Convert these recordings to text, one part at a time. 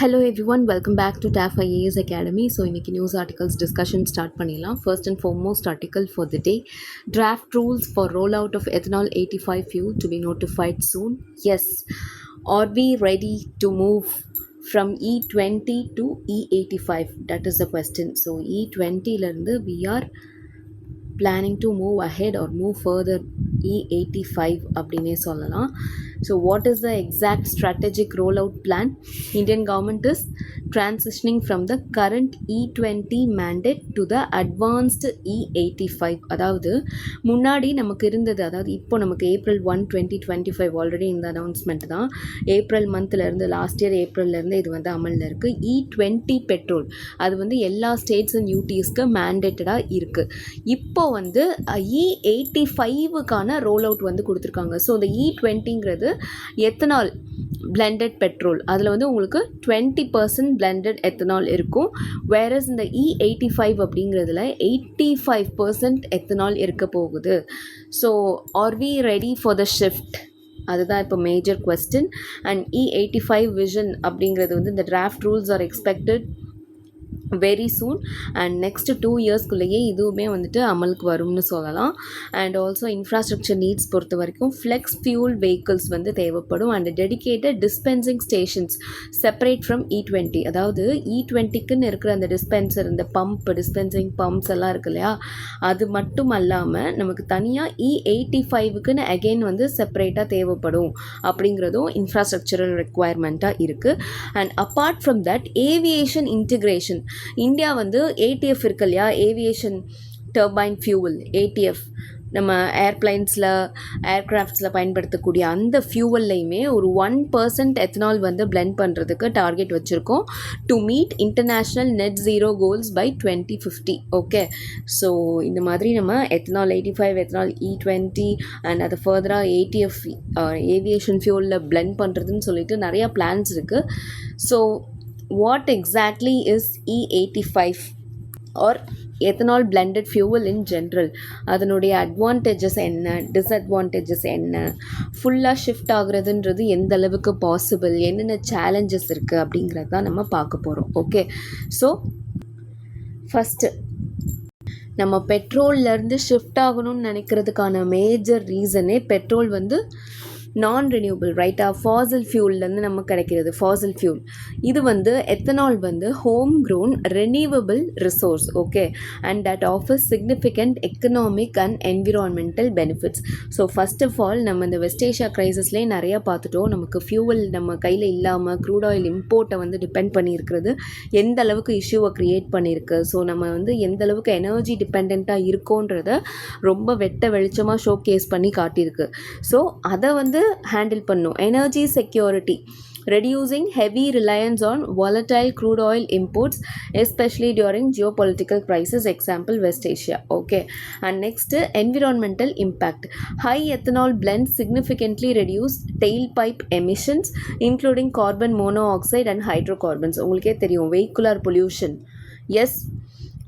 Hello everyone, welcome back to TAF IAS Academy. So இன்னைக்கு news articles discussion start பண்ணிடலாம். First and foremost article for the day, draft rules for rollout of ethanol 85 fuel to be notified soon. Yes, are we ready to move from E20 to E85? That is the question. So E20 ல இருந்து we are planning to move ahead or move further E85 அப்படின்னே சொல்லலாம். So what is the exact strategic rollout plan? Indian government is transitioning from the current E20 mandate to the advanced E85. அதாவது முன்னாடி நமக்கு இருந்தது, அதாவது இப்போ நமக்கு April 1, 2025 already இந்த அனௌன்ஸ்மெண்ட் தான். ஏப்ரல் மந்த்லேருந்து லாஸ்ட் இயர் ஏப்ரல்லேருந்து இது வந்து அமலில் இருக்குது. E20 பெட்ரோல் அது வந்து எல்லா ஸ்டேட்ஸ் அண்ட் யூடிஸ்க்கு மேண்டேட்டடாக இருக்குது. இப்போ வந்து E85க்கான ரோல் அவுட் வந்து கொடுத்துருக்காங்க. ஸோ இந்த E20ங்கிறது எத்தனால் பிளெண்டட் பெட்ரோல், அதில் வந்து உங்களுக்கு 20% பிளெண்டட் எத்தனால் இருக்கும். வேரஸ் இந்த E85 அப்படிங்கிறதுல 85% எத்தனால் இருக்க போகுது. So are we ready for the shift? அதுதான் இப்போ major question. And E85 vision அப்படிங்கிறது வந்து இந்த draft rules are expected very soon and next 2 இயர்ஸ்க்குள்ளேயே இதுவுமே வந்துட்டு அமலுக்கு வரும்னு சொல்லலாம். அண்ட் ஆல்சோ இன்ஃப்ராஸ்ட்ரக்சர் நீட்ஸ் பொறுத்த வரைக்கும் ஃப்ளெக்ஸ் ஃபியூல் வெஹிக்கிள்ஸ் வந்து தேவைப்படும். And dedicated dispensing stations separate from E20. அதாவது E20க்குன்னு இருக்கிற அந்த டிஸ்பென்சர், இந்த பம்ப் டிஸ்பென்சிங் பம்ப்ஸ் எல்லாம் இருக்கு இல்லையா, அது மட்டும் அல்லாமல் நமக்கு தனியாக E85க்குன்னு அகெயின் வந்து செப்பரேட்டாக தேவைப்படும் அப்படிங்கிறதும் இன்ஃப்ராஸ்ட்ரக்சரல் ரெக்குவயர்மெண்ட்டாக இருக்குது. And apart from that aviation integration, India வந்து ஏடிஎஃப் இருக்கு இல்லையா, ஏவியேஷன் டர்பைன் ஃபியூவல், ஏடிஎஃப் நம்ம ஏர்பிளைன்ஸில் ஏர்க்ராஃப்ட்ஸில் பயன்படுத்தக்கூடிய அந்த ஃபியூவல்லையுமே ஒரு 1% எத்தனால் வந்து பிளெண்ட் பண்ணுறதுக்கு டார்கெட் வச்சுருக்கோம் to meet international net zero goals by 2050. Okay, so இந்த மாதிரி நம்ம எத்தனால் 85, எத்தனால் E20 அண்ட் அதை ஃபர்தராக ஏடிஎஃப் ஏவியேஷன் ஃபியூவலில் பிளெண்ட் பண்ணுறதுன்னு சொல்லிட்டு நிறையா பிளான்ஸ் இருக்குது. So what exactly is E85 or ethanol blended fuel in general? அதனுடைய அட்வான்டேஜஸ் என்ன, டிஸ்அட்வான்டேஜஸ் என்ன, ஃபுல்லாக ஷிஃப்ட் ஆகுறதுன்றது எந்த அளவுக்கு பாசிபிள், என்னென்ன சேலஞ்சஸ் இருக்குது அப்படிங்கிறது தான் நம்ம பார்க்க போகிறோம். ஓகே, ஸோ ஃபஸ்ட்டு நம்ம பெட்ரோல்லேருந்து ஷிஃப்ட் ஆகணும்னு நினைக்கிறதுக்கான மேஜர் ரீசனே பெட்ரோல் வந்து நான் ரினியூபிள் ரைட்டாக ஃபாசில் ஃபியூல்லேருந்து நமக்கு கிடைக்கிறது. ஃபாசில் ஃபியூல் இது வந்து எத்தனால் வந்து home grown renewable resource. Okay, and that offers significant economic and environmental benefits. So first of all நம்ம இந்த வெஸ்ட் ஏஷியா க்ரைசிஸ்லேயே நிறையா பார்த்துட்டோம். நமக்கு ஃபியூவல் நம்ம கையில் இல்லாமல் க்ரூட் ஆயில் இம்போர்ட்டை வந்து டிபெண்ட் பண்ணியிருக்கிறது எந்த அளவுக்கு இஷ்யூவை க்ரியேட் பண்ணியிருக்கு. ஸோ நம்ம வந்து எந்த அளவுக்கு எனர்ஜி டிபெண்ட்டாக இருக்கோன்றத ரொம்ப வெட்ட வெளிச்சமாக ஷோ கேஸ் பண்ணி காட்டியிருக்கு. ஸோ அதை வந்து ஹேண்டில் பண்ணும். Energy security, reducing heavy reliance on volatile crude oil imports especially during geopolitical crisis, example West Asia. Okay, and next environmental impact, high ethanol blends significantly reduce tailpipe emissions including carbon monoxide and hydrocarbons. உங்களுக்கே தெரியும் vehicular pollution. S,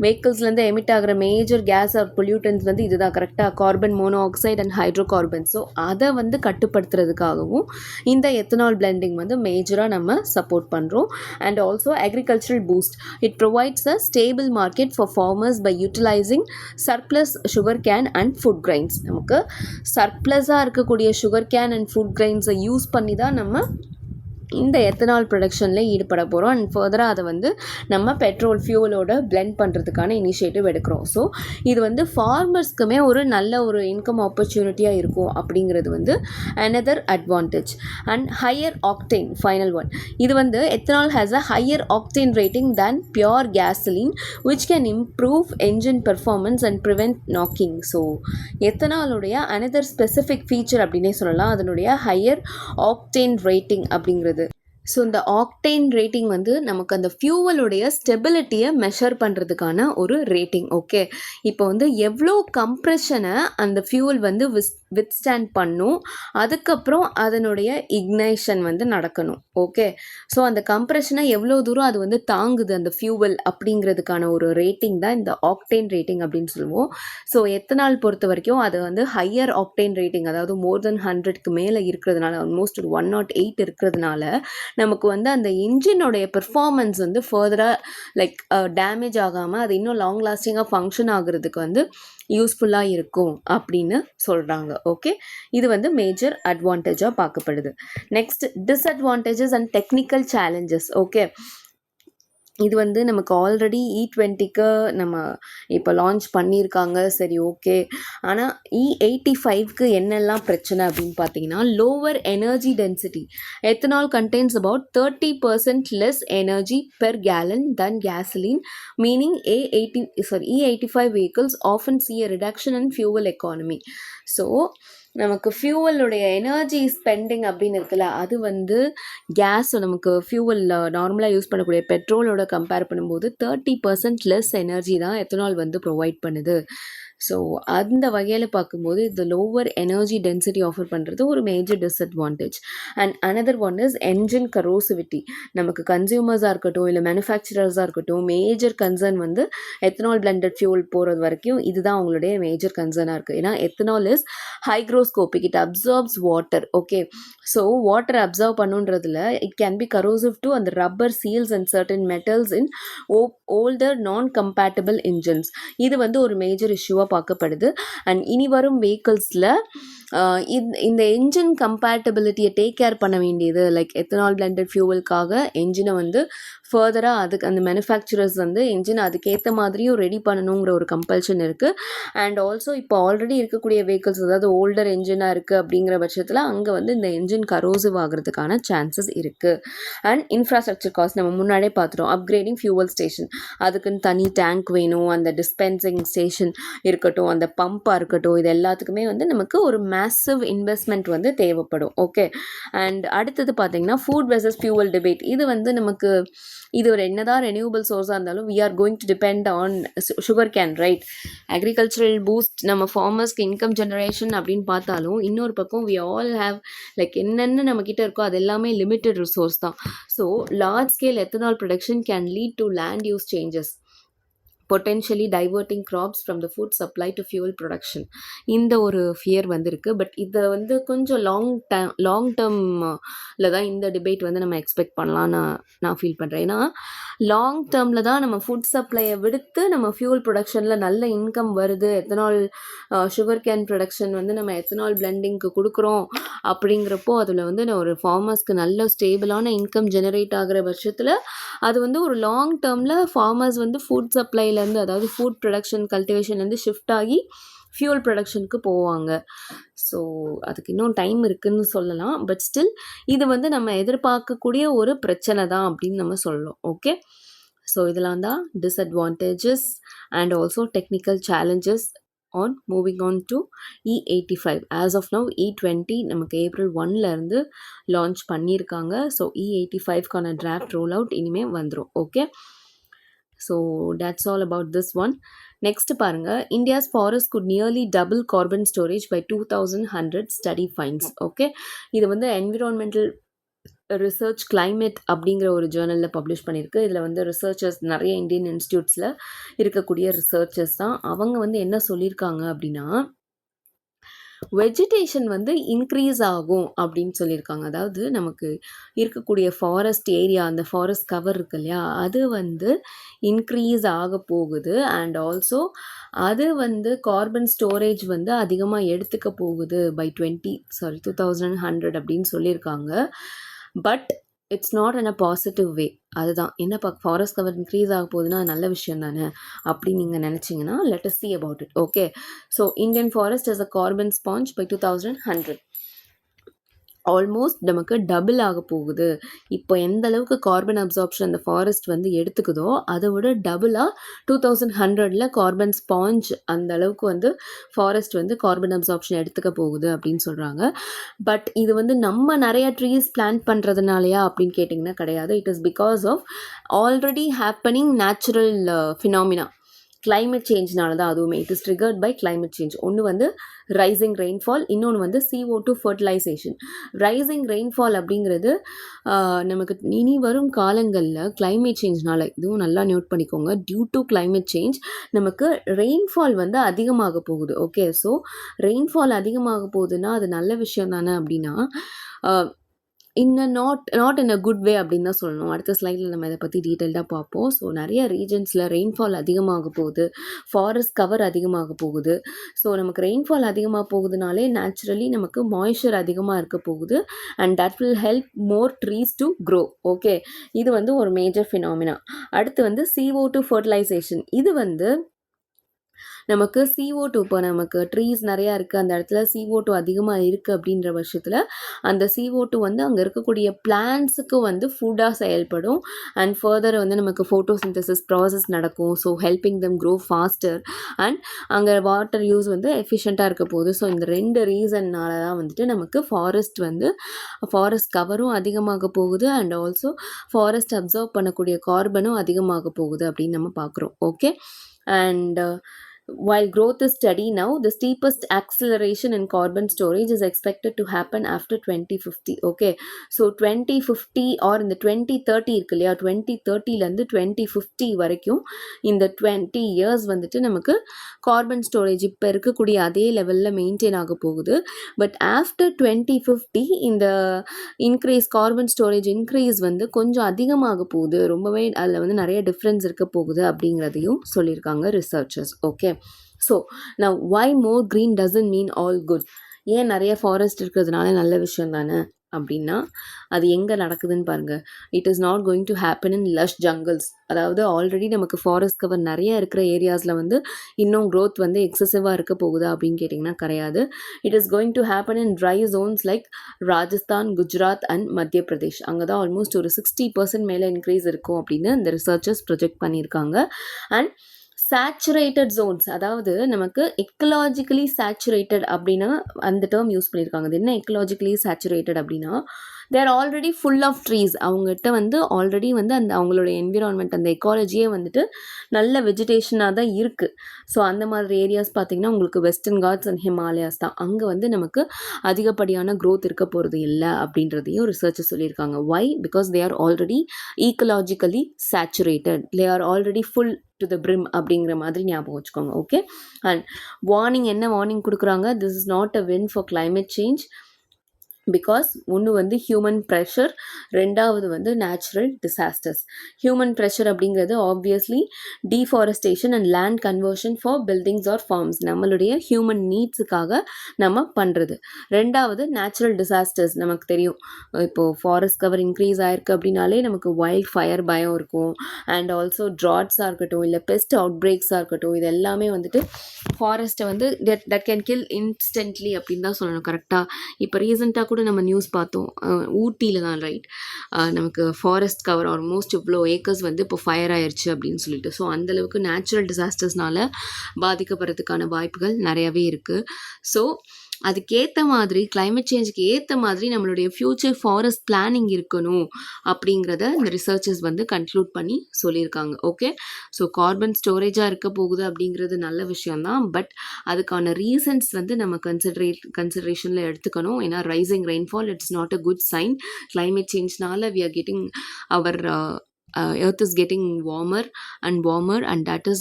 வெஹிக்கிள்ஸ்லேருந்து emit ஆகிற major case R pollutants வந்து இதுதான் கரெக்டாக, carbon monoxide and hydrocarbon. So அதை வந்து கட்டுப்படுத்துறதுக்காகவும் இந்த ethanol blending வந்து மேஜராக நம்ம சப்போர்ட் பண்ணுறோம். And also agricultural boost, it provides a stable market for farmers by utilising surplus sugar cane and food grains. நமக்கு சர்ப்ளஸாக இருக்கக்கூடிய சுகர் கேன் அண்ட் ஃபுட் கிரைன்ஸை யூஸ் பண்ணி தான் நம்ம இந்த எத்தனால் ப்ரொடக்ஷனில் ஈடுபட போகிறோம். அண்ட் ஃபர்தராக அதை வந்து நம்ம பெட்ரோல் ஃபியூவலோட பிளெண்ட் பண்ணுறதுக்கான இனிஷியேட்டிவ் எடுக்கிறோம். ஸோ இது வந்து ஃபார்மர்ஸ்க்குமே ஒரு நல்ல ஒரு இன்கம் ஆப்பர்ச்சுனிட்டியாக இருக்கும் அப்படிங்கிறது வந்து another advantage. And higher octane, final one, இது வந்து ethanol has a higher octane rating than pure gasoline which can improve engine performance and prevent knocking. So எத்தனாலுடைய அனதர் ஸ்பெசிஃபிக் ஃபீச்சர் அப்படின்னே சொல்லலாம் அதனுடைய ஹையர் ஆக்டேன் ரேட்டிங் அப்படிங்கிறது. So இந்த octane rating வந்து நமக்கு அந்த ஃபியூவலுடைய ஸ்டெபிலிட்டியை மெஷர் பண்ணுறதுக்கான ஒரு ரேட்டிங். ஓகே, இப்போ வந்து எவ்வளோ கம்ப்ரெஷனை அந்த ஃபியூவல் வந்து வித்ஸ்டாண்ட் பண்ணும், அதுக்கப்புறம் அதனுடைய இக்னைஷன் வந்து நடக்கணும். ஓகே, ஸோ அந்த கம்ப்ரெஷனை எவ்வளோ தூரம் அது வந்து தாங்குது அந்த ஃபியூவல் அப்படிங்கிறதுக்கான ஒரு ரேட்டிங் தான் இந்த ஆக்டேன் ரேட்டிங் அப்படின்னு சொல்லுவோம். ஸோ எத்தனால் பொறுத்த வரைக்கும் அது வந்து ஹையர் ஆக்டேன் ரேட்டிங், அதாவது மோர் தென் 100க்கு மேலே இருக்கிறதுனால, ஆல்மோஸ்ட் ஒரு 108 இருக்கிறதுனால நமக்கு வந்து அந்த இன்ஜினோடைய பெர்ஃபார்மன்ஸ் வந்து ஃபர்தராக லைக் டேமேஜ் ஆகாமல் அது இன்னும் லாங் லாஸ்டிங்காக ஃபங்க்ஷன் ஆகுறதுக்கு வந்து யூஸ்ஃபுல்லாக இருக்கும் அப்படின்னு சொல்கிறாங்க. ஓகே, இது வந்து மேஜர் அட்வான்டேஜாக பார்க்கப்படுது. Next disadvantages and technical challenges. Okay, இது வந்து நமக்கு ஆல்ரெடி E20க்கு நம்ம இப்போ லான்ச் பண்ணியிருக்காங்க, சரி ஓகே. ஆனால் E85க்கு என்னெல்லாம் பிரச்சனை அப்படின்னு பார்த்தீங்கன்னா, lower energy density. Ethanol contains about 30% less energy per gallon than gasoline, meaning E85 vehicles often see a reduction in fuel economy. So நமக்கு ஃபியூவலுடைய எனர்ஜி ஸ்பெண்டிங் அப்படின்னு இருக்குல்ல, அது வந்து கேஸ் நமக்கு ஃபியூவல் நார்மலாக யூஸ் பண்ணக்கூடிய பெட்ரோலோட கம்பேர் பண்ணும்போது 30% லெஸ் எனர்ஜி தான் எத்தனால் வந்து ப்ரொவைட் பண்ணுது. ஸோ அந்த வகையில் பார்க்கும்போது இந்த லோவர் எனர்ஜி டென்சிட்டி ஆஃபர் பண்ணுறது ஒரு major disadvantage. And another one is engine corrosivity. நமக்கு கன்சியூமர்ஸாக இருக்கட்டும் இல்லை மேனுஃபேக்சரர்ஸாக இருக்கட்டும், மேஜர் கன்சர்ன் வந்து எத்தனால் பிளெண்டட் ஃபியூல் போகிறது வரைக்கும் இதுதான் அவங்களுடைய மேஜர் கன்சர்னாக இருக்குது. ஏன்னா ethanol is hygroscopic, it absorbs water. Okay, so water observe பண்ணுன்றதுல it can be corrosive to அந்த rubber seals and certain metals in older non compatible engines. இது வந்து ஒரு மேஜர் இஷ்யூவாக பார்க்கப்படுது. அண்ட் இனி வரும் வெஹிக்கிள்ஸில் இந்த என்ஜின் கம்பேட்டபிலிட்டியை டேக் கேர் பண்ண வேண்டியது, லைக் எத்தனால் பிளெண்டட் ஃபியூவலுக்காக என்ஜினை வந்து ஃபர்தராக அதுக்கு அந்த மேனுஃபேக்சரர்ஸ் வந்து என்ஜின் அதுக்கேற்ற மாதிரியும் ரெடி பண்ணணுங்கிற ஒரு கம்பல்ஷன் இருக்குது. அண்ட் ஆல்சோ இப்போ ஆல்ரெடி இருக்கக்கூடிய வெஹிக்கிள்ஸ், அதாவது ஓல்டர் என்ஜினாக இருக்குது அப்படிங்கிற பட்சத்தில் அங்கே வந்து இந்த என்ஜின் கரோசிவ் ஆகிறதுக்கான சான்சஸ் இருக்குது. அண்ட் இன்ஃப்ராஸ்ட்ரக்சர் காஸ்ட் நம்ம முன்னாடியே பார்த்துட்டோம். அப்கிரேடிங் ஃபியூவல் ஸ்டேஷன், அதுக்குன்னு தனி டேங்க் வேணும், அந்த டிஸ்பென்சிங் ஸ்டேஷன் இருக்கட்டும், அந்த பம்பாக இருக்கட்டும், இது எல்லாத்துக்குமே வந்து நமக்கு ஒரு மேசிவ் இன்வெஸ்ட்மெண்ட் வந்து தேவைப்படும். ஓகே, அண்ட் அடுத்தது பார்த்தீங்கன்னா ஃபுட் வெர்சஸ் ஃபியூவல் டிபேட். இது வந்து நமக்கு இது ஒரு என்னதான் ரெனியூவபிள் சோர்ஸாக இருந்தாலும் we are going to depend on sugar cane, right? Agricultural boost நம்ம ஃபார்மர்ஸ்க்கு இன்கம் ஜெனரேஷன் அப்படின்னு பார்த்தாலும் இன்னொரு பக்கம் we all have லைக் என்னென்ன நம்மக்கிட்ட இருக்கோ அது எல்லாமே லிமிட்டட் ரிசோர்ஸ் தான். So large scale ethanol production can lead to land use changes, potentially diverting crops from the food supply to fuel production. இந்த ஒரு ஃபியர் வந்திருக்கு. பட் இதை வந்து கொஞ்சம் லாங் டேர்மில் தான் இந்த டிபேட் வந்து நம்ம எக்ஸ்பெக்ட் பண்ணலான்னு நான் ஃபீல் பண்ணுறேன். ஏன்னா லாங் டேர்மில் தான் நம்ம ஃபுட் சப்ளையை விடுத்து நம்ம ஃபியூல் ப்ரொடக்ஷனில் நல்ல இன்கம் வருது, எத்தனால் சுகர் கேன் ப்ரொடக்ஷன் வந்து நம்ம எத்தனால் பிளெண்டிங்க்கு கொடுக்குறோம் அப்படிங்கிறப்போ அதில் வந்து ஒரு ஃபார்மர்ஸ்க்கு நல்ல ஸ்டேபிளான இன்கம் ஜெனரேட் ஆகிற பட்சத்தில் அது வந்து ஒரு லாங் டேர்மில் ஃபார்மர்ஸ் வந்து ஃபுட் சப்ளைலேருந்து, அதாவது ஃபுட் ப்ரொடக்ஷன் கல்டிவேஷன்லேருந்து ஷிஃப்ட் ஆகி ஃபியூல் ப்ரொடக்ஷனுக்கு போவாங்க. ஸோ அதுக்கு இன்னும் டைம் இருக்குதுன்னு சொல்லலாம். பட் ஸ்டில் இது வந்து நம்ம எதிர்பார்க்கக்கூடிய ஒரு பிரச்சனை தான் அப்படின்னு நம்ம சொல்லலாம். ஓகே, ஸோ இதெல்லாம் தான் disadvantages and also technical challenges on moving on to E85. as of now E20 நமக்கு ஏப்ரல் 1லேருந்து லான்ச் பண்ணியிருக்காங்க. ஸோ E85க்கான டிராஃப்ட் ரோல் அவுட் இனிமேல் வந்துடும். Okay, so that's all about this one. Next பாருங்கள், India's forest could nearly double carbon storage by 2100 study finds. Okay, இது வந்து environmental research climate அப்படிங்கிற ஒரு ஜேர்னலில் பப்ளிஷ் பண்ணியிருக்கு. இதில் வந்து ரிசர்ச்சர்ஸ் நிறைய இந்தியன் இன்ஸ்டியூட்ஸில் இருக்கக்கூடிய ரிசர்ச்சர்ஸ் தான். அவங்க வந்து என்ன சொல்லியிருக்காங்க அப்படின்னா, வெஜிடேஷன் வந்து இன்க்ரீஸ் ஆகும் அப்படின்னு சொல்லியிருக்காங்க. அதாவது நமக்கு இருக்கக்கூடிய ஃபாரஸ்ட் ஏரியா, அந்த ஃபாரஸ்ட் கவர் இருக்கு இல்லையா, அது வந்து இன்க்ரீஸ் ஆக போகுது. அண்ட் ஆல்சோ அது வந்து கார்பன் ஸ்டோரேஜ் வந்து அதிகமாக எடுத்துக்க போகுது பை 2100 அப்படின்னு சொல்லியிருக்காங்க. But it's not in a positive way. அதுதான் என்ன ஃபாரஸ்ட் கவர் இன்க்ரீஸ் ஆக போகுதுன்னா நல்ல விஷயம் தானே அப்படின்னு நீங்கள் நினச்சிங்கன்னா let us see about it. Okay, so Indian forest as a carbon sponge by 2100 almost நமக்கு டபுள் ஆக போகுது. இப்போ எந்த அளவுக்கு கார்பன் அப்சார்ப்ஷன் அந்த ஃபாரஸ்ட் வந்து எடுத்துக்குதோ அதை விட டபுளாக 2100 கார்பன் ஸ்பாஞ்ச் அந்த அளவுக்கு வந்து ஃபாரஸ்ட் வந்து கார்பன் அப்சார்ப்ஷன் எடுத்துக்க போகுது அப்படின்னு சொல்கிறாங்க. பட் இது வந்து நம்ம நிறைய ட்ரீஸ் பிளான்ட் பண்ணுறதுனாலயா அப்படின்னு கேட்டிங்கன்னா கிடையாது. It is because of already happening natural phenomena. Climate சேஞ்ச்னால தான் அதுவுமே. It is triggered by climate change. ஒன்று வந்து ரைசிங் ரெயின்ஃபால், இன்னொன்று வந்து CO2 ஃபர்டிலைசேஷன். ரைசிங் ரெயின்ஃபால் அப்படிங்கிறது நமக்கு இனி வரும் காலங்களில் கிளைமேட் சேஞ்ச்னால, இதுவும் நல்லா நோட் பண்ணிக்கோங்க, டியூ டு கிளைமேட் சேஞ்ச் நமக்கு ரெயின்ஃபால் வந்து அதிகமாக போகுது. ஓகே, ஸோ ரெயின்ஃபால் அதிகமாக போகுதுன்னா அது நல்ல விஷயம் தானே அப்படின்னா not in a good way அப்படின்னு தான் சொல்லணும். அடுத்த ஸ்லைடில் நம்ம இதை பற்றி டீட்டெயில்டாக பார்ப்போம். ஸோ நிறைய ரீஜன்ஸில் ரெயின்ஃபால் அதிகமாக போகுது, ஃபாரஸ்ட் கவர் அதிகமாக போகுது. ஸோ நமக்கு ரெயின்ஃபால் அதிகமாக போகுதுனாலே நேச்சுரலி நமக்கு மாய்ஸ்சர் அதிகமாக இருக்க போகுது and that will help more trees to grow. Okay, இது வந்து ஒரு மேஜர் ஃபினாமினா. அடுத்து வந்து CO2 ஃபர்டிலைசேஷன். இது வந்து நமக்கு CO2 இப்போ நமக்கு ட்ரீஸ் நிறையா இருக்குது, அந்த இடத்துல CO2 அதிகமாக இருக்குது அப்படின்ற பட்சத்தில் அந்த CO2 வந்து அங்கே இருக்கக்கூடிய பிளான்ஸுக்கு வந்து ஃபுட்டாக செயல்படும் அண்ட் ஃபர்தர் வந்து நமக்கு ஃபோட்டோசிந்தசிஸ் ப்ராசஸ் நடக்கும். So helping them grow pastor and அங்கே வாட்டர் யூஸ் வந்து எஃபிஷியண்ட்டாக இருக்க போகுது. ஸோ இந்த 2 ரீசன்னால தான் வந்துட்டு நமக்கு ஃபாரஸ்ட் கவரும் அதிகமாக போகுது அண்ட் ஆல்சோ ஃபாரஸ்ட் அப்சர்வ் பண்ணக்கூடிய கார்பனும் அதிகமாக போகுது அப்படின்னு நம்ம பார்க்குறோம். Okay, and while growth is steady now, the steepest acceleration in carbon storage is expected to happen after 2050. Okay, so 2050 or in the 2030 இருக்கு இல்லையா, 2030லேருந்து 2050 வரைக்கும் இந்த 20 years வந்துட்டு நமக்கு கார்பன் ஸ்டோரேஜ் இப்போ இருக்கக்கூடிய அதே லெவலில் மெயின்டைன் ஆக போகுது. பட் ஆஃப்டர் 2050 இந்த கார்பன் ஸ்டோரேஜ் இன்க்ரீஸ் வந்து கொஞ்சம் அதிகமாக போகுது, ரொம்பவே அதில் வந்து நிறைய டிஃப்ரென்ஸ் இருக்க போகுது அப்படிங்கிறதையும் சொல்லியிருக்காங்க researchers. Okay, so now why more green doesn't mean all good. ஏன் நிறைய ஃபாரஸ்ட் இருக்கிறதுனால நல்ல விஷயம் தானே அப்படின்னா அது எங்கே நடக்குதுன்னு பாருங்கள். It is not going to happen in lush jungles. அதாவது ஆல்ரெடி நமக்கு ஃபாரஸ்ட் கவர் நிறைய இருக்கிற ஏரியாஸில் வந்து இன்னும் க்ரோத் வந்து எக்ஸசிவாக இருக்க போகுதா அப்படின்னு கேட்டிங்கன்னா கிடையாது. It is going to happen in try Jones like Rajasthan, Gujarat and மத்திய பிரதேஷ். அங்கே தான் ஆல்மோஸ்ட் ஒரு 60% மேலே இன்க்ரீஸ் இருக்கும் அப்படின்னு இந்த ரிசர்ச்சர்ஸ் ப்ரொஜெக்ட் பண்ணியிருக்காங்க. அண்ட் சேச்சுரேட்டட் ஜோன்ஸ், அதாவது நமக்கு எக்கலாஜிக்கலி சேச்சுரேட்டட் அப்படின்னா அந்த டேர்ம் யூஸ் பண்ணியிருக்காங்க. அது என்ன எக்கலாஜிக்கலி சேச்சுரேட்டட் அப்படின்னா they're already full of trees. அவங்ககிட்ட வந்து ஆல்ரெடி வந்து அந்த அவங்களோட என்விரான்மெண்ட் அந்த எக்காலஜியே வந்துட்டு நல்ல வெஜிடேஷனாக தான் இருக்குது. ஸோ அந்த மாதிரி ஏரியாஸ் பார்த்திங்கன்னா உங்களுக்கு வெஸ்டர்ன் காட்ஸ் அண்ட் ஹிமாலயாஸ் தான். அங்கே வந்து நமக்கு அதிகப்படியான க்ரோத் இருக்க போகிறது இல்லை அப்படின்றதையும் ரிசர்ச்சர் சொல்லியிருக்காங்க. Why? Because they are already ecologically saturated, they are already full to the brim அப்படிங்கிற மாதிரி ஞாபகம் வச்சுக்கோங்க. ஓகே, அண்ட் என்ன வார்னிங் கொடுக்குறாங்க? This is not a win for climate change because ஒன்று வந்து ஹியூமன் ப்ரெஷர், ரெண்டாவது வந்து நேச்சுரல் டிசாஸ்டர்ஸ். ஹியூமன் ப்ரெஷர் அப்படிங்கிறது obviously deforestation and land conversion for buildings or farms, நம்மளுடைய ஹியூமன் நீட்ஸுக்காக நம்ம பண்ணுறது. ரெண்டாவது நேச்சுரல் டிசாஸ்டர்ஸ். நமக்கு தெரியும் இப்போது ஃபாரஸ்ட் கவர் இன்க்ரீஸ் ஆயிருக்கு அப்படின்னாலே நமக்கு வைல்ட் ஃபயர் பயம் இருக்கும் அண்ட் ஆல்சோ ட்ராட்ஸாக இருக்கட்டும் இல்லை பெஸ்ட் அவுட் பிரேக்ஸாக இருக்கட்டும், இது எல்லாமே வந்துட்டு ஃபாரஸ்ட்டை வந்து தட் கேன் கில் இன்ஸ்டன்ட்லி அப்படின்னு தான் சொல்லணும். கரெக்டாக இப்போ ரீசெண்டாக கூட நம்ம நியூஸ் பார்த்தோம், ஊட்டியில் தான் ரைட், நமக்கு ஃபாரஸ்ட் கவர் ஆல்மோஸ்ட் இவ்வளோ ஏக்கர்ஸ் வந்து இப்போ ஃபயர் ஆயிடுச்சு அப்படின்னு சொல்லிட்டு. ஸோ அந்தளவுக்கு நேச்சுரல் டிசாஸ்டர்ஸ்னால பாதிக்கப்படுறதுக்கான வாய்ப்புகள் நிறையவே இருக்குது. ஸோ அதுக்கேற்ற மாதிரி கிளைமேட் சேஞ்சுக்கு ஏற்ற மாதிரி நம்மளுடைய ஃப்யூச்சர் ஃபாரஸ்ட் பிளானிங் இருக்கணும் அப்படிங்கிறத இந்த ரிசர்ச்சர்ஸ் வந்து கன்க்ளூட் பண்ணி சொல்லியிருக்காங்க. ஓகே, ஸோ கார்பன் ஸ்டோரேஜாக இருக்க போகுது அப்படிங்கிறது நல்ல விஷயம்தான். பட் அதுக்கான ரீசன்ஸ் வந்து நம்ம கன்சிடரேஷனில் எடுத்துக்கணும். ஏன்னா rising rainfall it's not a good sign. Climate சேஞ்ச்னால we are getting our earth is getting warmer and that is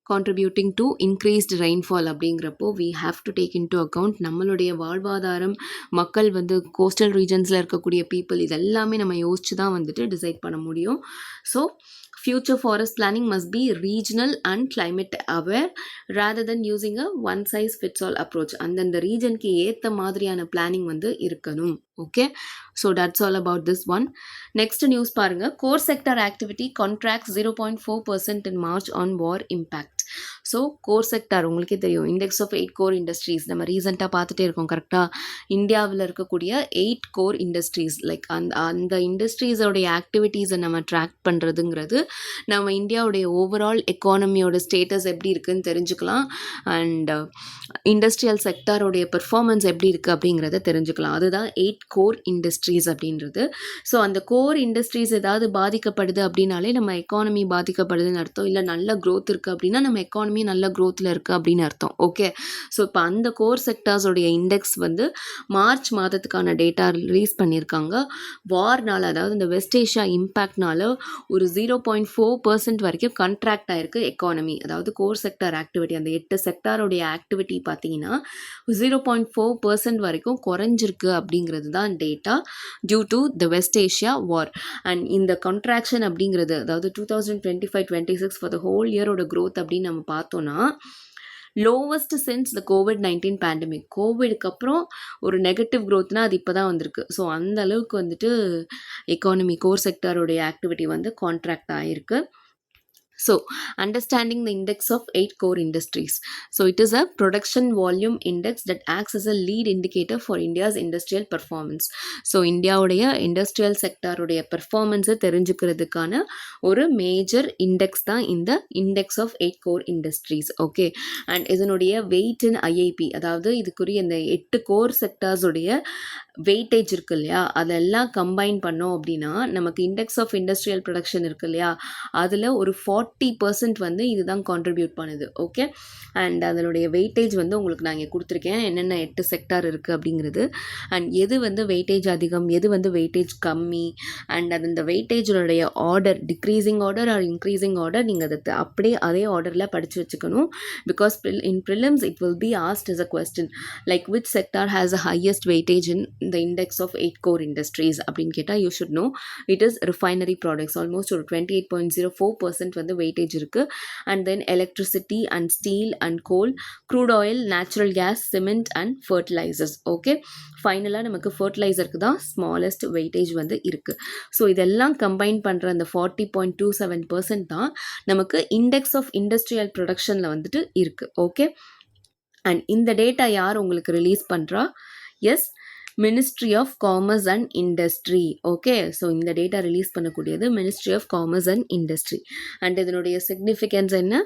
contributing to increased rainfall அப்படிங்கிறப்போ we have to take into account நம்மளுடைய வாழ்வாதாரம், மக்கள் வந்து கோஸ்டல் ரீஜன்ஸில் இருக்கக்கூடிய பீப்புள், இதெல்லாமே நம்ம யோசிச்சு தான் வந்துட்டு டிசைட் பண்ண முடியும். So future forest planning must be regional and climate aware rather than using a one size fits all approach. அந்தந்த ரீஜனுக்கு ஏற்ற மாதிரியான பிளானிங் வந்து இருக்கணும். Okay, so that's all about this one. Next news பாருங்கள். Core sector activity contract 0.4% in March on war impact. So core sector உங்களுக்கே தெரியும், index of 8 core industries நம்ம ரீசெண்டாக பார்த்துட்டே இருக்கோம். கரெக்டாக இந்தியாவில் இருக்கக்கூடிய 8 கோர் இண்டஸ்ட்ரீஸ், லைக் அந்த இண்டஸ்ட்ரீஸோடைய ஆக்டிவிட்டீஸை நம்ம ட்ராக் பண்ணுறதுங்கிறது நம்ம இந்தியாவுடைய ஓவரால் எக்கானமியோட ஸ்டேட்டஸ் எப்படி இருக்குதுன்னு தெரிஞ்சுக்கலாம் அண்ட் இண்டஸ்ட்ரியல் செக்டாரோடைய பெர்ஃபார்மன்ஸ் எப்படி இருக்குது அப்படிங்கிறத தெரிஞ்சுக்கலாம். அதுதான் 8 கோர் இண்டஸ்ட்ரி இண்டஸ்ட்ரீஸ் அப்படின்றது. ஸோ அந்த கோர் இண்டஸ்ட்ரீஸ் ஏதாவது பாதிக்கப்படுது அப்படின்னாலே நம்ம எக்கானமி பாதிக்கப்படுதுன்னு அர்த்தம். இல்லை நல்ல க்ரோத் இருக்குது அப்படின்னா நம்ம எக்கானமி நல்ல க்ரோத்தில் இருக்குது அப்படின்னு அர்த்தம். ஓகே, ஸோ இப்போ அந்த கோர் செக்டார்ஸோடைய இண்டெக்ஸ் வந்து மார்ச் மாதத்துக்கான டேட்டா ரிலீஸ் பண்ணியிருக்காங்க. வார்னால், அதாவது இந்த வெஸ்ட் ஏஷியா இம்பேக்ட்னால ஒரு 0.4% வரைக்கும் கண்ட்ராக்ட் ஆயிருக்கு எக்கானமி. அதாவது கோர் செக்டார் ஆக்டிவிட்டி, அந்த 8 செக்டாரோடைய ஆக்டிவிட்டி பார்த்தீங்கன்னா 0.4% வரைக்கும் குறைஞ்சிருக்கு அப்படிங்கிறது தான் data due to the West Asia war. And இந்த கண்ட்ராக்ஷன் அப்படிங்கிறது, அதாவது 2025-26 ஃபார் த ஹோல் இயரோட க்ரோத் அப்படின்னு நம்ம பார்த்தோன்னா லோவஸ்ட் சின்ஸ் த கோவிட்-19 பேண்டமிக். கோவிடுக்கு அப்புறம் ஒரு நெகட்டிவ் க்ரோத்னா அது இப்போ தான் வந்திருக்கு. ஸோ அந்த அளவுக்கு வந்துட்டு எக்கானமி கோர் செக்டாரோடைய ஆக்டிவிட்டி வந்து கான்ட்ராக்ட் ஆகிருக்கு. So, understanding the index of 8 core industries. So, it is a production volume index that acts as a lead indicator for India's industrial performance. So, இந்தியாவுடைய இண்டஸ்ட்ரியல் செக்டாருடைய பெர்ஃபார்மன்ஸை தெரிஞ்சுக்கிறதுக்கான ஒரு மேஜர் இண்டெக்ஸ் தான் இந்த index of 8 core industries. Okay, and இதனுடைய weight in IIP, அதாவது இதுக்குரிய இந்த 8 கோர் செக்டார்ஸுடைய வெயிட்டேஜ் இருக்கு இல்லையா, அதெல்லாம் கம்பைன் பண்ணோம் அப்படின்னா நமக்கு இண்டெக்ஸ் ஆஃப் இண்டஸ்ட்ரியல் ப்ரொடக்ஷன் இருக்கு இல்லையா, அதில் ஒரு 40% வந்து இதுதான் கான்ட்ரிபியூட் பண்ணுது. ஓகே, அண்ட் அதனுடைய வெயிட்டேஜ் வந்து உங்களுக்கு நான் இங்கே கொடுத்துருக்கேன், என்னென்ன 8 செக்டார் இருக்குது அப்படிங்கிறது, அண்ட் எது வந்து வெயிட்டேஜ் அதிகம், எது வந்து வெயிட்டேஜ் கம்மி, அண்ட் அது இந்த வெயிட்டேஜோடைய order, decreasing order or increasing order, நீங்கள் அதை அப்படியே அதே ஆர்டரில் படித்து வச்சுக்கணும். Because in prelims it will be asked as a question like which sector has the highest weightage in the index of 8 core industries அப்படின்னு கேட்டால் you should know it is refinery products. almost ஒரு 28.04% வந்து weightage இருக்குது. and then electricity and steel and coal, crude oil, natural gas, cement and fertilizers. Okay, ஃபைனலாக நமக்கு ஃபர்டிலைசருக்கு தான் smallest weightage வந்து இருக்குது. ஸோ இதெல்லாம் கம்பைன் பண்ணுற அந்த 40.27% தான் நமக்கு இண்டெக்ஸ் ஆஃப் இண்டஸ்ட்ரியல் ப்ரொடக்ஷனில் வந்துட்டு இருக்குது. ஓகே, அண்ட் இந்த டேட்டா யார் உங்களுக்கு ரிலீஸ் பண்ணுறா? Yes, ministry of commerce and industry. Okay, so இந்த டேட்டா ரிலீஸ் பண்ணக்கூடியது ministry of commerce and industry. And இதனுடைய சிக்னிஃபிகன்ஸ் என்ன?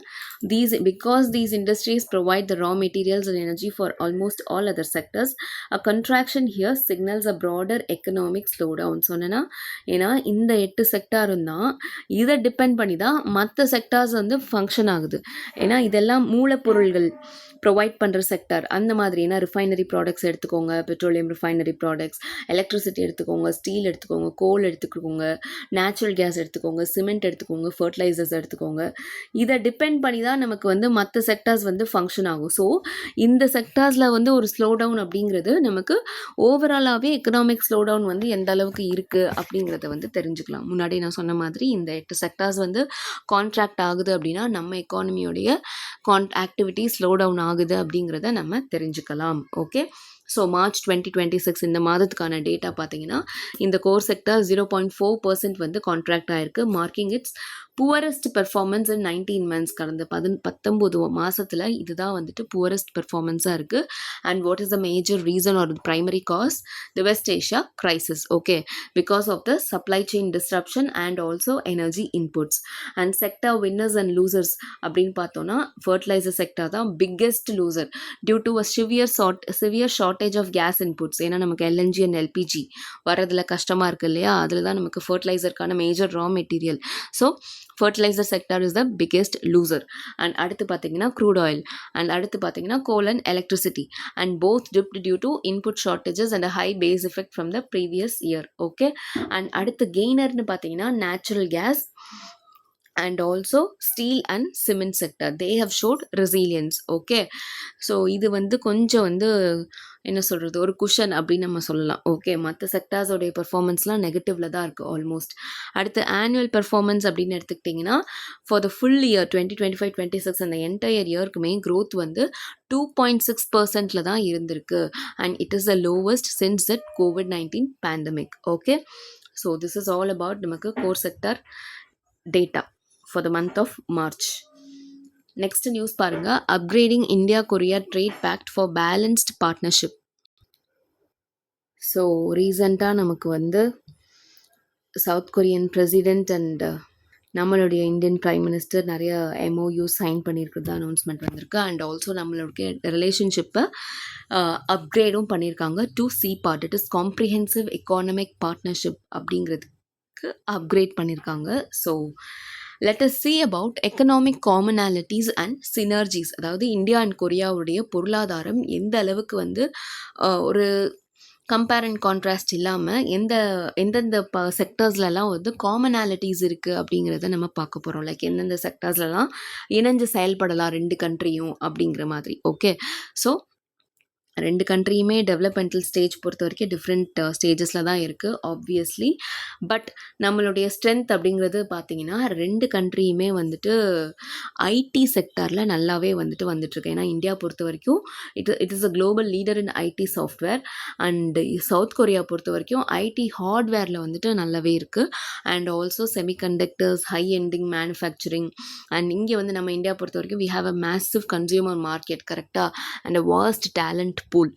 Because these industries provide the raw materials and energy for almost all other sectors, a contraction here signals a broader economic slow down. சொன்னேன்னா, ஏன்னா இந்த 8 செக்டாரும் தான் இதை depend பண்ணி தான் மற்ற செக்டார்ஸ் வந்து ஃபங்க்ஷன் ஆகுது. ஏன்னா இதெல்லாம் மூலப்பொருள்கள் ப்ரொவைட் பண்ணுற செக்டார் அந்த மாதிரி. ஏன்னா ரிஃபைனரி ப்ராடக்ட்ஸ் எடுத்துக்கோங்க, பெட்ரோலியம் ரிஃபைனரி ப்ராடக்ட்ஸ், எலக்ட்ரிசிட்டி எடுத்துக்கோங்க, ஸ்டீல் எடுத்துக்கோங்க, கோல் எடுத்துக்கோங்க, நேச்சுரல் கேஸ் எடுத்துக்கோங்க, சிமெண்ட் எடுத்துக்கோங்க, ஃபர்டிலைசர்ஸ் எடுத்துக்கோங்க. இதை டிபெண்ட் பண்ணி தான் நமக்கு வந்து மற்ற செக்டார்ஸ் வந்து ஃபங்க்ஷன் ஆகும். ஸோ இந்த செக்டார்ஸில் வந்து ஒரு ஸ்லோ டவுன் அப்படிங்கிறது நமக்கு ஓவராலாகவே எக்கனாமிக் ஸ்லோ டவுன் வந்து எந்த அளவுக்கு இருக்குது அப்படிங்கிறத வந்து தெரிஞ்சுக்கலாம். முன்னாடி நான் சொன்ன மாதிரி இந்த 8 செக்டார்ஸ் வந்து கான்ட்ராக்ட் ஆகுது அப்படின்னா நம்ம எக்கானமியோடைய ஆக்டிவிட்டி ஸ்லோ டவுன் ஆகுது அப்படிங்கிறத நம்ம தெரிஞ்சுக்கலாம். ஓகே, ஸோ மார்ச் 2026 இந்த மாதத்துக்கான டேட்டா பார்த்தீங்கன்னா இந்த கோர் செக்டர் 0.4% வந்து கான்ட்ராக்ட் ஆயிருக்கு, marking it's poorest performance in 19 months. கடந்த 19 மாதத்தில் இதுதான் வந்துட்டு புவரஸ்ட் பெர்ஃபார்மன்ஸாக இருக்குது. And what is the major reason or primary cause? The West Asia crisis. Okay, because of the supply chain disruption and also energy inputs. And sector winners and losers அப்படின்னு பார்த்தோன்னா fertiliser sector தான் biggest loser due to a severe shortage of gas inputs. ஏன்னா நமக்கு LNG and LPG வரதில் கஷ்டமாக இருக்குது இல்லையா, அதில் தான் நமக்கு ஃபர்டிலைசருக்கான major raw material. So fertilizer sector is the biggest loser. And அடுத்து பார்த்தீங்கன்னா crude oil, and அடுத்து பார்த்தீங்கன்னா coal and electricity, and both dipped due to input shortages and a high base effect from the previous year. Okay, and அடுத்து gainerன்னு பார்த்தீங்கன்னா natural gas and also steel and cement sector, they have showed resilience. Okay, so இது வந்து கொஞ்சம் வந்து என்ன சொல்கிறது, ஒரு cushion அப்படின்னு நம்ம சொல்லலாம். ஓகே, மற்ற செக்டார்ஸோடைய பெர்ஃபார்மன்ஸ்லாம் நெகட்டிவில் தான் இருக்குது ஆல்மோஸ்ட். அடுத்து ஆனுவல் பெர்ஃபார்மன்ஸ் அப்படின்னு எடுத்துக்கிட்டிங்கன்னா ஃபார் த ஃபுல் இயர் 2025-26 அந்த என்டையர் இயர்க்குமே க்ரோத் வந்து 2.6% தான் இருந்திருக்கு. And it is the lowest since that COVID-19 pandemic. Okay, so this is all about நமக்கு core sector data for the month of March. Next news பாருங்க, upgrading India Korea trade pact for balanced partnership. So ரீசெண்டாக நமக்கு வந்து south Korean president and நம்மளுடைய Indian prime minister நிறைய MOU sign பண்ணியிருக்கிறதா announcement வந்திருக்கு. And also நம்மளுடைய ரிலேஷன்ஷிப்பை அப்கிரேடும் பண்ணியிருக்காங்க to CPART, it is comprehensive economic partnership அப்படிங்கிறதுக்கு அப்கிரேட் பண்ணியிருக்காங்க. So let us see about economic commonalities and synergies. அதாவது இந்தியா அண்ட் கொரியாவுடைய பொருளாதாரம் எந்த அளவுக்கு வந்து ஒரு கம்பேர் அண்ட் கான்ட்ராஸ்ட் இல்லாமல் எந்தெந்த செக்டர்ஸ்லலாம் வந்து காமனாலிட்டிஸ் இருக்குது அப்படிங்கிறத நம்ம பார்க்க போகிறோம். லைக் எந்தெந்த செக்டர்ஸ்லலாம் இணைஞ்சு செயல்படலாம் ரெண்டு கண்ட்ரியும் அப்படிங்கிற மாதிரி. ஓகே, ஸோ ரெண்டு கண்ட்ரியுமே டெவலப்மெண்டல் ஸ்டேஜ் பொறுத்த வரைக்கும் டிஃப்ரெண்ட் ஸ்டேஜஸில் தான் இருக்குது ஆப்வியஸ்லி. பட் நம்மளுடைய ஸ்ட்ரென்த் அப்படிங்கிறது பார்த்திங்கன்னா ரெண்டு கண்ட்ரியுமே வந்துட்டு ஐடி செக்டாரில் நல்லாவே வந்துட்டுருக்கு. ஏன்னா இந்தியா பொறுத்த வரைக்கும் it is a global leader in IT software. And South Korea பொறுத்த வரைக்கும் ஐடி ஹார்ட்வேரில் வந்துட்டு நல்லாவே இருக்குது. And also semiconductors, high ending manufacturing. And இங்கே வந்து நம்ம இந்தியா பொறுத்த வரைக்கும் we have a massive consumer market, கரெக்டாக, and a vast talent pool.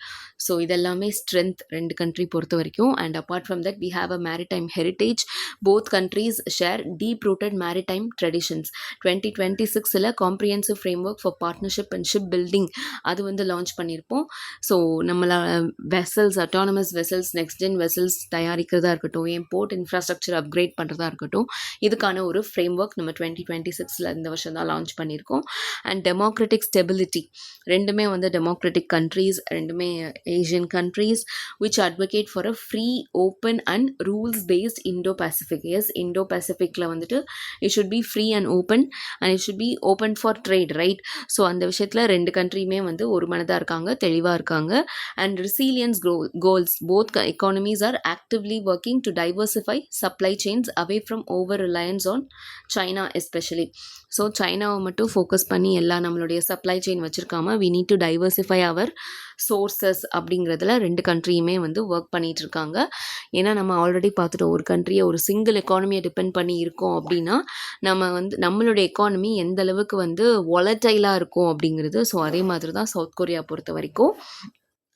So இதெல்லாமே ஸ்ட்ரென்த் ரெண்டு கண்ட்ரி பொறுத்த வரைக்கும். And apart from that we have a maritime heritage. Both countries share deep rooted maritime traditions. 2026 comprehensive framework for partnership and ship building அது வந்து launch பண்ணியிருப்போம். So நம்மள vessels, autonomous vessels, next gen vessels தயாரிக்கிறதா இருக்கட்டும், port infrastructure upgrade பண்ணுறதா இருக்கட்டும், இதுக்கான ஒரு ஃப்ரேம்வொர்க் நம்ம 2026 இந்த வருஷம் தான் லான்ச் பண்ணியிருக்கோம். அண்ட் டெமோக்ராட்டிக் ஸ்டெபிலிட்டி, ரெண்டுமே வந்து டெமோக்ராட்டிக் கண்ட்ரீஸ், ரெண்டுமே Asian countries which advocate for a free, open and rules-based Indo-Pacific. Yes, Indo-Pacificல வந்துட்டு it should be free and open and it should be open for trade, right? So அந்த விஷயத்தில் ரெண்டு கண்ட்ரியுமே வந்து ஒரு மனதாக இருக்காங்க, தெளிவாக இருக்காங்க. And resilience goals, both economies are actively working to diversify supply chains away from over-reliance on China especially. So சைனாவை மட்டும் ஃபோக்கஸ் பண்ணி எல்லா நம்மளுடைய சப்ளை செயின் வச்சுருக்காம we need to diversify our sources அப்படிங்கிறதுல ரெண்டு கண்ட்ரியுமே வந்து ஒர்க் பண்ணிகிட்டு இருக்காங்க. ஏன்னா நம்ம ஆல்ரெடி பார்த்துட்டோம், ஒரு கண்ட்ரியை ஒரு சிங்கிள் எக்கானமியை டிபெண்ட் பண்ணி இருக்கோம் அப்படின்னா நம்ம வந்து நம்மளுடைய எக்கானமி எந்த அளவுக்கு வந்து வாலடைலாக இருக்கும் அப்படிங்கிறது. ஸோ அதே மாதிரி தான் சவுத் கொரியா பொறுத்த வரைக்கும்.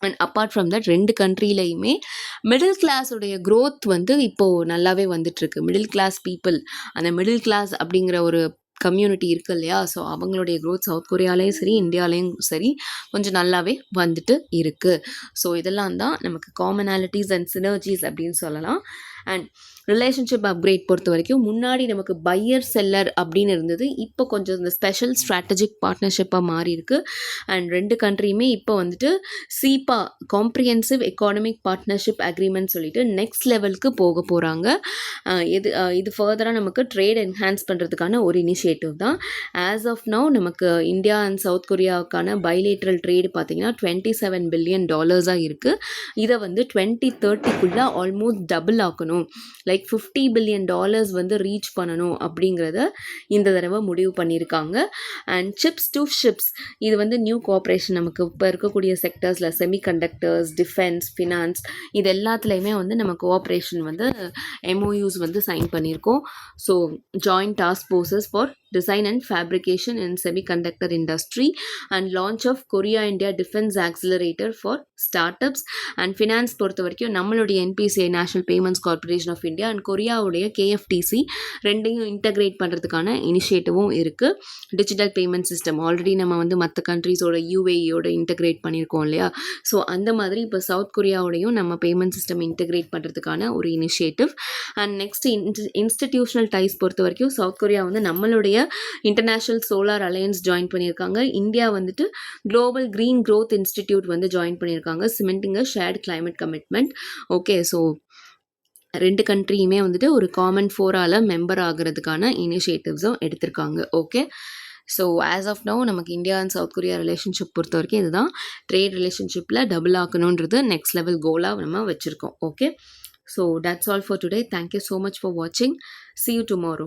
அண்ட் அப்பார்ட் ஃப்ரம் தட் ரெண்டு கண்ட்ரிலையுமே மிடில் கிளாஸுடைய க்ரோத் வந்து இப்போது நல்லாவே வந்துட்டுருக்கு. மிடில் கிளாஸ் பீப்புள், அந்த மிடில் கிளாஸ் அப்படிங்கிற ஒரு கம்யூனிட்டி இருக்குது இல்லையா, ஸோ அவங்களுடைய க்ரோத் சவுத் கொரியாலேயும் சரி இந்தியாலேயும் சரி கொஞ்சம் நல்லாவே வந்துட்டு இருக்குது. ஸோ இதெல்லாம் தான் நமக்கு காமனாலிட்டிஸ் அண்ட் சினர்ஜிஸ் அப்படின்னு சொல்லலாம். அண்ட் ரிலேஷன்ஷிப் அப்கிரேட் பொறுத்த வரைக்கும் முன்னாடி நமக்கு பையர் செல்லர் அப்படின்னு இருந்தது, இப்போ கொஞ்சம் இந்த ஸ்பெஷல் ஸ்ட்ராட்டஜிக் பார்ட்னர்ஷிப்பாக மாறி இருக்குது. அண்ட் ரெண்டு கண்ட்ரியுமே இப்போ வந்துட்டு CPA, comprehensive economic partnership agreement சொல்லிட்டு நெக்ஸ்ட் லெவலுக்கு போக போகிறாங்க. இது ஃபர்தராக நமக்கு ட்ரேட் என்ஹான்ஸ் பண்ணுறதுக்கான ஒரு இனிஷியேட்டிவ் தான். ஆஸ் ஆஃப் நவ் நமக்கு இந்தியா அண்ட் சவுத் கொரியாவுக்கான பைலேட்ரல் ட்ரேடு பார்த்தீங்கன்னா $27 பில்லியன் இருக்குது. இதை வந்து 2030 ஆல்மோஸ்ட் டபுள் ஆக்கணும், லைக் $50 பில்லியன் வந்து ரீச் பண்ணணும் அப்படிங்கிறத இந்த தடவை முடிவு பண்ணியிருக்காங்க. அண்ட் சிப்ஸ் டு ஷிப்ஸ், இது வந்து நியூ கோஆப்ரேஷன் நமக்கு இப்போ இருக்கக்கூடிய செக்டர்ஸில் செமிகண்டக்டர்ஸ், டிஃபென்ஸ், ஃபினான்ஸ், இது எல்லாத்துலேயுமே வந்து நம்ம கோஆப்ரேஷன் வந்து MOUs வந்து சைன் பண்ணியிருக்கோம். So joint task forces for design and fabrication in semiconductor industry and launch of Korea India defence accelerator for startups. And finance பொறுத்த வரைக்கும் நம்மளுடைய NPCI, National Payments Corporation of India, and கொரியாவுடைய KFTC ரெண்டையும் integrate பண்ணுறதுக்கான இனிஷியேட்டிவும் இருக்குது. Digital payment system already நம்ம வந்து மற்ற கண்ட்ரீஸோட UAEயோட இன்டகிரேட் பண்ணியிருக்கோம் இல்லையா, ஸோ அந்த மாதிரி இப்போ சவுத் கொரியாவோடையும் நம்ம பேமெண்ட் சிஸ்டம் இன்டகிரேட் பண்ணுறதுக்கான ஒரு initiative. And next institutional ties பொறுத்த வரைக்கும் சவுத் கொரியா வந்து நம்மளுடைய இன்டர்நேஷனல் சோலார் அலையன்ஸ் ஜாயின் பண்ணியிருக்காங்க. இந்தியா வந்துட்டு குளோபல் கிரீன் க்ரோத் இன்ஸ்டிடியூட் வந்து ஜாயின் பண்ணியிருக்காங்க, cementing a shared climate commitment. Okay, so ரெண்டு கண்ட்ரியுமே வந்துட்டு ஒரு காமன் ஃபோரால் மெம்பர் ஆகிறதுக்கான இனிஷியேட்டிவ்ஸும் எடுத்திருக்காங்க. Okay, so as of now நமக்கு India and South Korea relationship பொறுத்த வரைக்கும் இதுதான். ட்ரேட் ரிலேஷன்ஷிப்பில் டபுள் ஆக்கணுன்றது நெக்ஸ்ட் லெவல் கோலாக நம்ம வச்சுருக்கோம். Okay, so that's all for today. Thank you so much for வாட்சிங். See you tomorrow.